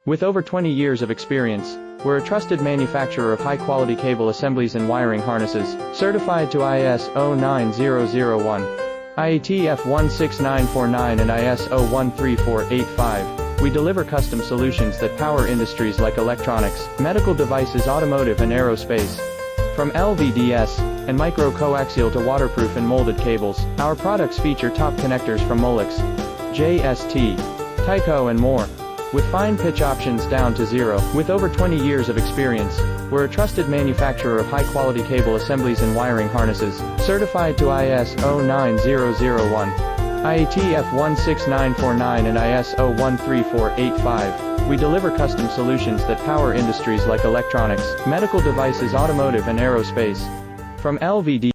With over 20 years of experience, we're a trusted manufacturer of high-quality cable assemblies and wiring harnesses, certified to ISO 9001, IATF 16949 and ISO 13485. We deliver custom solutions that power industries like electronics, medical devices, automotive and aerospace. From LVDS and micro-coaxial to waterproof and molded cables, our products feature top connectors from Molex, JST, Tyco and more. With fine pitch options down to 0. With over 20 years of experience, we're a trusted manufacturer of high-quality cable assemblies and wiring harnesses, certified to ISO 9001, IATF 16949 and ISO 13485. We deliver custom solutions that power industries like electronics, medical devices, automotive and aerospace. From LVD